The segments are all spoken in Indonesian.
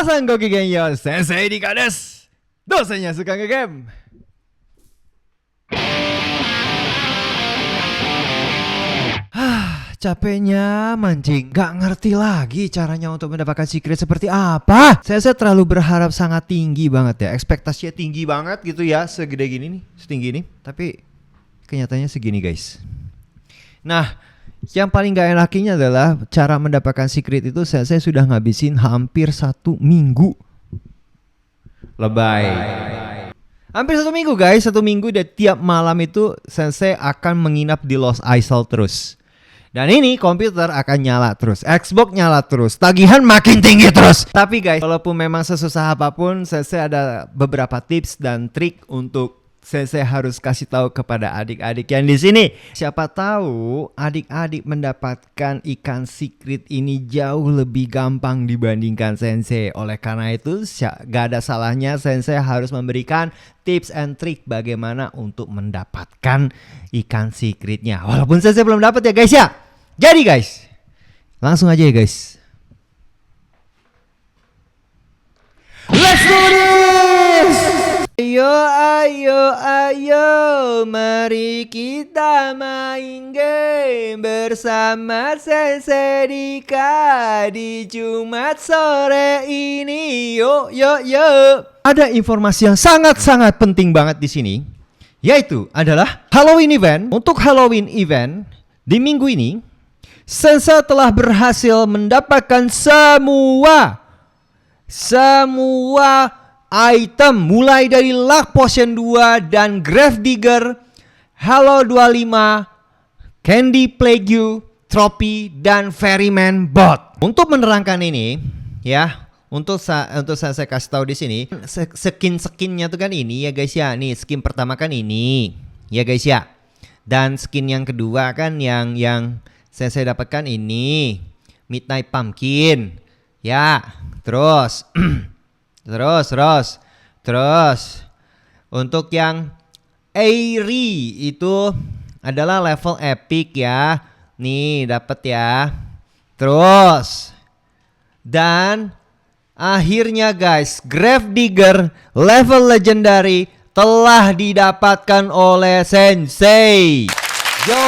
Minasan gokigenyo, Sensei Dika desu. Dosennya suka nge-game. Capeknya mancing, gak ngerti lagi caranya untuk mendapatkan secret seperti apa. Saya terlalu berharap sangat tinggi banget ya, ekspektasinya tinggi banget gitu ya, segede gini nih, setinggi ini. Tapi kenyataannya segini guys. Nah, yang paling gak enaknya adalah cara mendapatkan secret itu saya sudah ngabisin hampir 1 minggu. Lebay. Hampir 1 minggu guys, 1 minggu dan tiap malam itu Sensei akan menginap di Lost Isle terus. Dan ini komputer akan nyala terus, Xbox nyala terus, tagihan makin tinggi terus. Tapi guys, walaupun memang sesusah apapun, Sensei ada beberapa tips dan trik untuk Sensei harus kasih tahu kepada adik-adik yang di sini. Siapa tahu adik-adik mendapatkan ikan secret ini jauh lebih gampang dibandingkan Sensei. Oleh karena itu, gak ada salahnya Sensei harus memberikan tips and trik bagaimana untuk mendapatkan ikan secretnya. Walaupun Sensei belum dapat ya guys ya. Jadi guys, langsung aja ya guys. Let's do this! Ayo, mari kita main game bersama Sensei Dika di Jumat sore ini. Yo. Ada informasi yang sangat penting banget di sini, yaitu adalah Halloween event. Untuk Halloween event di minggu ini, Sensei telah berhasil mendapatkan semua item mulai dari Luck Potion 2 dan Grave Digger, Halo 25, Candy Plague, Trophy, dan Ferryman Bot. Untuk menerangkan ini, ya, untuk saya kasih tahu di sini, skin-skinnya tuh kan ini ya guys ya. Nih skin pertama kan ini, ya guys ya. Dan skin yang kedua kan yang saya dapatkan ini, Midnight Pumpkin, ya. Terus untuk yang Airy itu adalah level epic ya. Nih dapat ya. Terus dan akhirnya guys, Grave Digger level legendary telah didapatkan oleh Sensei. Yo.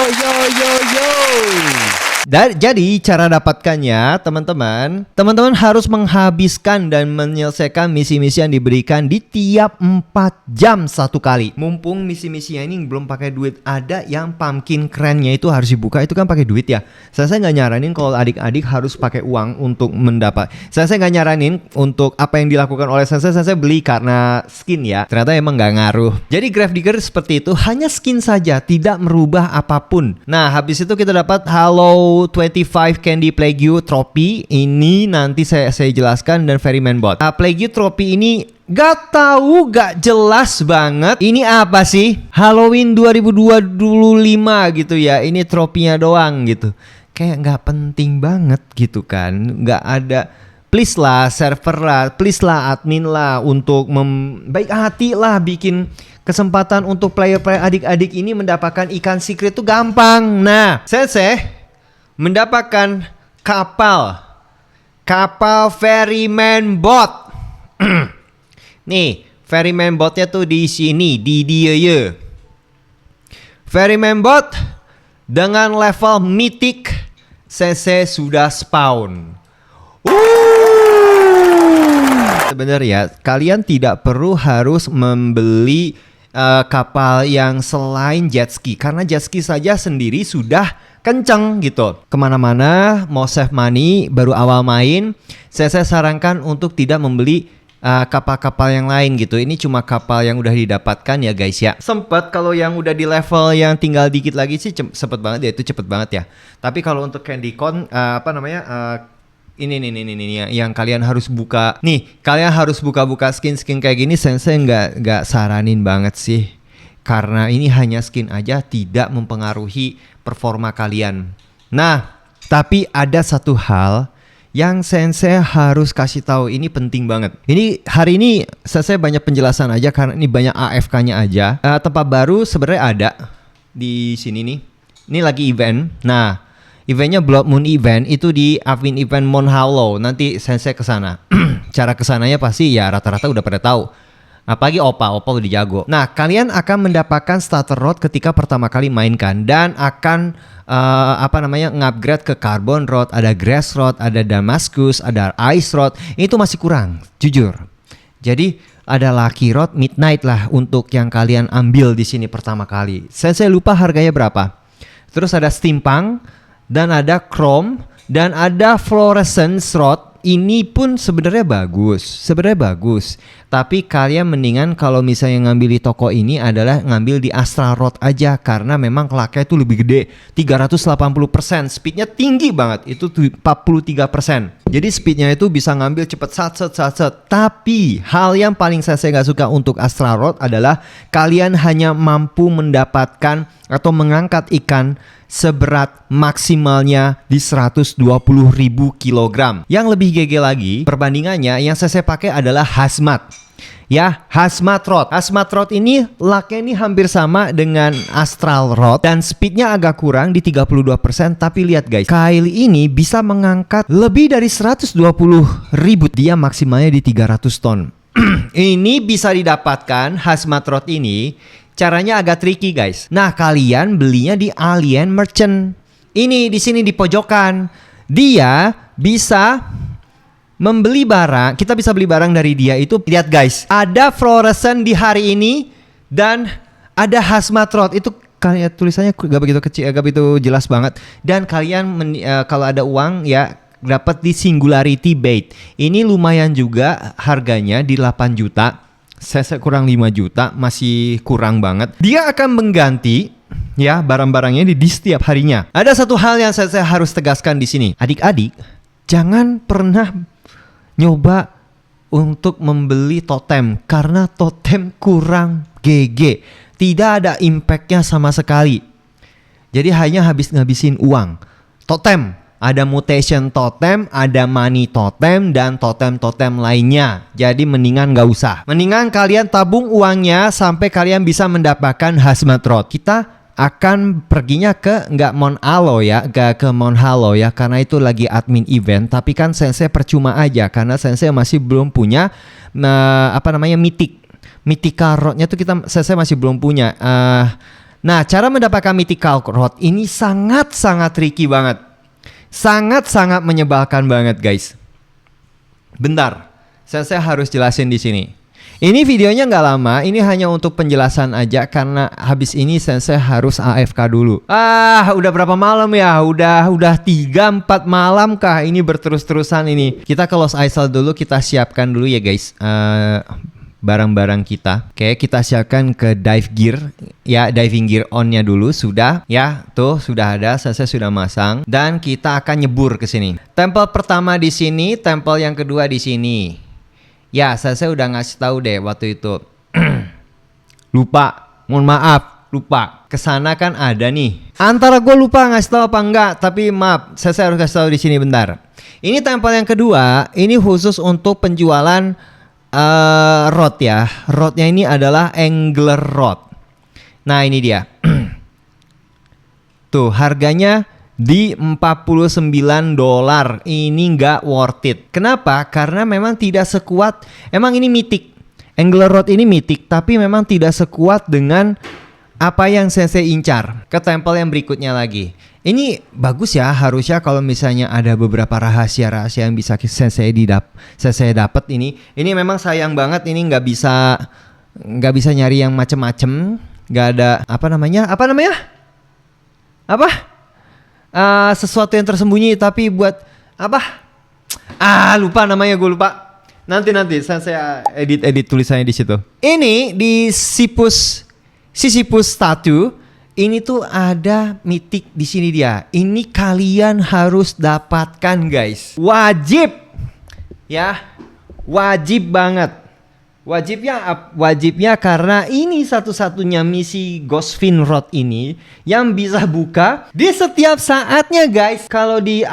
Jadi cara dapatkannya teman-teman harus menghabiskan dan menyelesaikan misi-misi yang diberikan di tiap 4 jam satu kali. Mumpung misi-misinya ini belum pakai duit, ada yang pumpkin crane-nya itu harus dibuka, itu kan pakai duit ya. Saya nggak nyaranin kalau adik-adik harus pakai uang untuk mendapat. Saya nggak nyaranin untuk apa yang dilakukan oleh Sensei beli karena skin ya. Ternyata emang nggak ngaruh. Jadi Grave Digger seperti itu, hanya skin saja, tidak merubah apapun. Nah habis itu kita dapat Halo 25 Candy Plague Trophy. Ini nanti saya jelaskan, dan Ferryman Bot. Plague Trophy ini gak jelas banget. Ini apa sih? Halloween 2025 gitu ya. Ini tropinya doang gitu. Kayak gak penting banget gitu kan. Gak ada. Please lah server lah, please lah admin lah untuk baik hati lah bikin kesempatan untuk player adik-adik ini mendapatkan ikan secret itu gampang. Nah, Sensei mendapatkan kapal Ferryman Bot. Nih, Ferryman Botnya tuh di sini, di dia ya. Ferryman Bot dengan level mythic Sensei sudah spawn. Sebenarnya kalian tidak perlu harus membeli kapal yang selain jet ski, karena jet ski saja sendiri sudah kenceng gitu. Kemana-mana mau save money baru awal main, saya sarankan untuk tidak membeli kapal-kapal yang lain gitu. Ini cuma kapal yang udah didapatkan ya guys ya. Sempet kalau yang udah di level yang tinggal dikit lagi sih sempet banget ya, itu cepet banget ya. Tapi kalau untuk CandyCon ini yang kalian harus buka. Nih, kalian harus buka-buka skin kayak gini. Sensei nggak saranin banget sih, karena ini hanya skin aja, tidak mempengaruhi performa kalian. Nah, tapi ada satu hal yang Sensei harus kasih tahu, ini penting banget. Ini hari ini Sensei banyak penjelasan aja karena ini banyak AFK-nya aja. Tempat baru sebenarnya ada di sini nih. Ini lagi event. Nah, Eventnya Blood Moon Event itu di Admin Event Mount Hollow. Nanti Sensei kesana. Cara kesananya pasti ya rata-rata udah pada tahu. Apalagi Opa udah jago. Nah, kalian akan mendapatkan starter rod ketika pertama kali mainkan dan akan ngupgrade ke carbon rod, ada grass rod, ada Damascus, ada ice rod. Itu masih kurang, jujur. Jadi ada lucky rod midnight lah untuk yang kalian ambil di sini pertama kali. Saya lupa harganya berapa. Terus ada steampunk dan ada chrome dan ada fluorescence rod. Ini pun sebenarnya bagus. Tapi kalian mendingan kalau misalnya ngambil di toko ini adalah ngambil di Astral Rod aja karena memang kelaknya itu lebih gede, 380%, speednya tinggi banget, itu 43%. Jadi speednya itu bisa ngambil cepet sat. Tapi hal yang paling saya nggak suka untuk Astral Rod adalah kalian hanya mampu mendapatkan atau mengangkat ikan seberat maksimalnya di 120.000 kg. Yang lebih GG lagi, perbandingannya yang saya pakai adalah Hazmat. Ya, Hazmat Rod. Hazmat Rod ini lucknya ini hampir sama dengan Astral Rod dan speednya agak kurang di 32%. Tapi lihat guys, Kyle ini bisa mengangkat lebih dari 120.000. Dia maksimalnya di 300 ton. Ini bisa didapatkan Hazmat Rod ini. Caranya agak tricky guys. Nah, kalian belinya di Alien Merchant. Ini di sini di pojokan. Dia bisa membeli barang. Kita bisa beli barang dari dia itu. Lihat guys, ada fluorescent di hari ini dan ada Hazmat Rod. Itu kayak tulisannya gak begitu kecil, gak begitu jelas banget. Dan kalian kalau ada uang ya dapat di Singularity Bait. Ini lumayan juga harganya di 8 juta. Saya kurang 5 juta, masih kurang banget. Dia akan mengganti ya barang-barangnya di setiap harinya. Ada satu hal yang saya harus tegaskan di sini. Adik-adik, jangan pernah nyoba untuk membeli totem karena totem kurang GG. Tidak ada impactnya sama sekali. Jadi hanya ngabisin uang. Totem, ada mutation totem, ada money totem, dan totem-totem lainnya. Jadi mendingan gak usah. Mendingan kalian tabung uangnya sampai kalian bisa mendapatkan Hazmat Rod. Kita akan perginya ke Mount Hollow ya, ke Mount Hollow ya, karena itu lagi admin event. Tapi kan Sensei percuma aja karena Sensei masih belum punya mythical rodnya tuh Sensei masih belum punya. Nah, cara mendapatkan mythical rod ini sangat tricky banget. Sangat menyebalkan banget guys. Bentar, saya harus jelasin di sini. Ini videonya nggak lama, ini hanya untuk penjelasan aja karena habis ini Sensei harus AFK dulu. Udah berapa malam ya? Udah 3-4 malam kah ini berterus-terusan ini. Kita close ISL dulu, kita siapkan dulu ya guys. Barang-barang kita. Oke, kita siapkan ke dive gear. Ya, diving gear on-nya dulu sudah. Ya, tuh sudah ada. Saya sudah masang dan kita akan nyebur ke sini. Tempel pertama di sini, tempel yang kedua di sini. Ya, saya udah ngasih tahu deh waktu itu. Lupa. Mohon maaf, lupa. Kesana kan ada nih. Antara gue lupa ngasih tahu apa enggak, tapi maaf, saya harus kasih tahu di sini bentar. Ini tempel yang kedua, ini khusus untuk penjualan rod ya. Rodnya ini adalah angler rod. Nah, ini dia. Tuh, harganya di $49. Ini nggak worth it. Kenapa? Karena memang tidak sekuat. Emang ini mythic. Angler rod ini mythic, tapi memang tidak sekuat dengan apa yang Sensei incar. Ke tempel yang berikutnya lagi. Ini bagus ya, harusnya kalau misalnya ada beberapa rahasia-rahasia yang bisa Sensei dapat ini. Ini memang sayang banget, ini nggak bisa nyari yang macem-macem. Nggak ada sesuatu yang tersembunyi tapi buat apa? Lupa namanya, gue lupa. Nanti saya edit tulisannya di situ. Ini di Sisyphus statue. Ini tuh ada mythic di sini dia. Ini kalian harus dapatkan guys. Wajib. Ya. Wajib banget. Wajibnya karena ini satu-satunya misi Ghostfin Rod ini yang bisa buka di setiap saatnya guys. Kalau di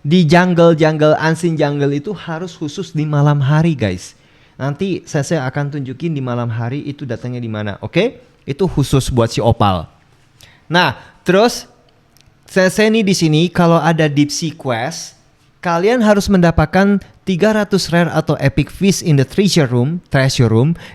di jungle unseen jungle itu harus khusus di malam hari guys. Nanti saya akan tunjukin di malam hari itu datangnya di mana, oke? Itu khusus buat si Opal. Nah, terus Sensei nih di sini kalau ada Deep Sea Quest, kalian harus mendapatkan 300 rare atau epic fish in the treasure room.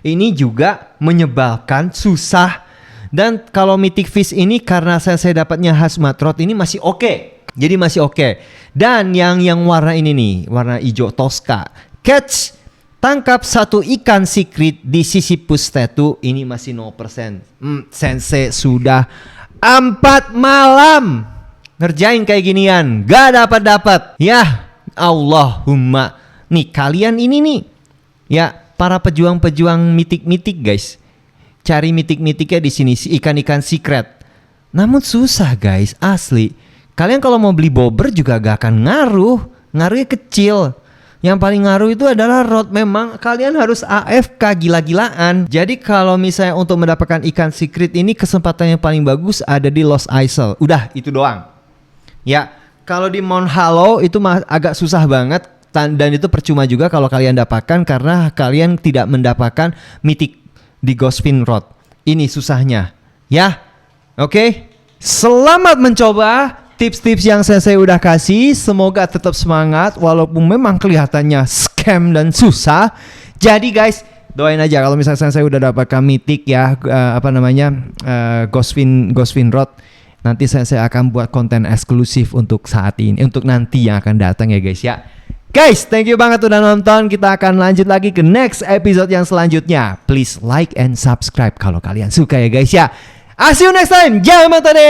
Ini juga menyebalkan, susah. Dan kalau mythic fish ini karena saya dapatnya hazmat rod ini masih oke. Jadi masih oke. Dan yang warna ini nih, warna hijau Tosca. Catch, tangkap satu ikan secret di Sisyphus Statue, ini masih 0%. Sensei sudah 4 malam ngerjain kayak ginian, gak dapat. Ya Allahumma. Nih kalian ini nih, ya para pejuang-pejuang mitik guys, cari mitik-mitiknya di sini, ikan-ikan secret. Namun susah guys, asli. Kalian kalau mau beli bobber juga gak akan ngaruhnya kecil. Yang paling ngaruh itu adalah rod. Memang kalian harus AFK gila-gilaan. Jadi kalau misalnya untuk mendapatkan ikan secret ini, kesempatan yang paling bagus ada di Lost Isle. Udah itu doang. Ya, kalau di Mount Hollow itu agak susah banget. Dan itu percuma juga kalau kalian dapatkan, karena kalian tidak mendapatkan mythic di Ghostfin Rod. Ini susahnya. Ya, oke. Selamat mencoba tips-tips yang saya udah kasih. Semoga tetap semangat walaupun memang kelihatannya scam dan susah. Jadi guys, doain aja kalau misalnya saya udah dapatkan mythic ya, Ghostfin Rod. Nanti saya akan buat konten eksklusif untuk saat ini, untuk nanti yang akan datang ya guys ya. Guys, thank you banget udah nonton. Kita akan lanjut lagi ke next episode yang selanjutnya. Please like and subscribe kalau kalian suka ya guys ya. See you next time. Jamatane.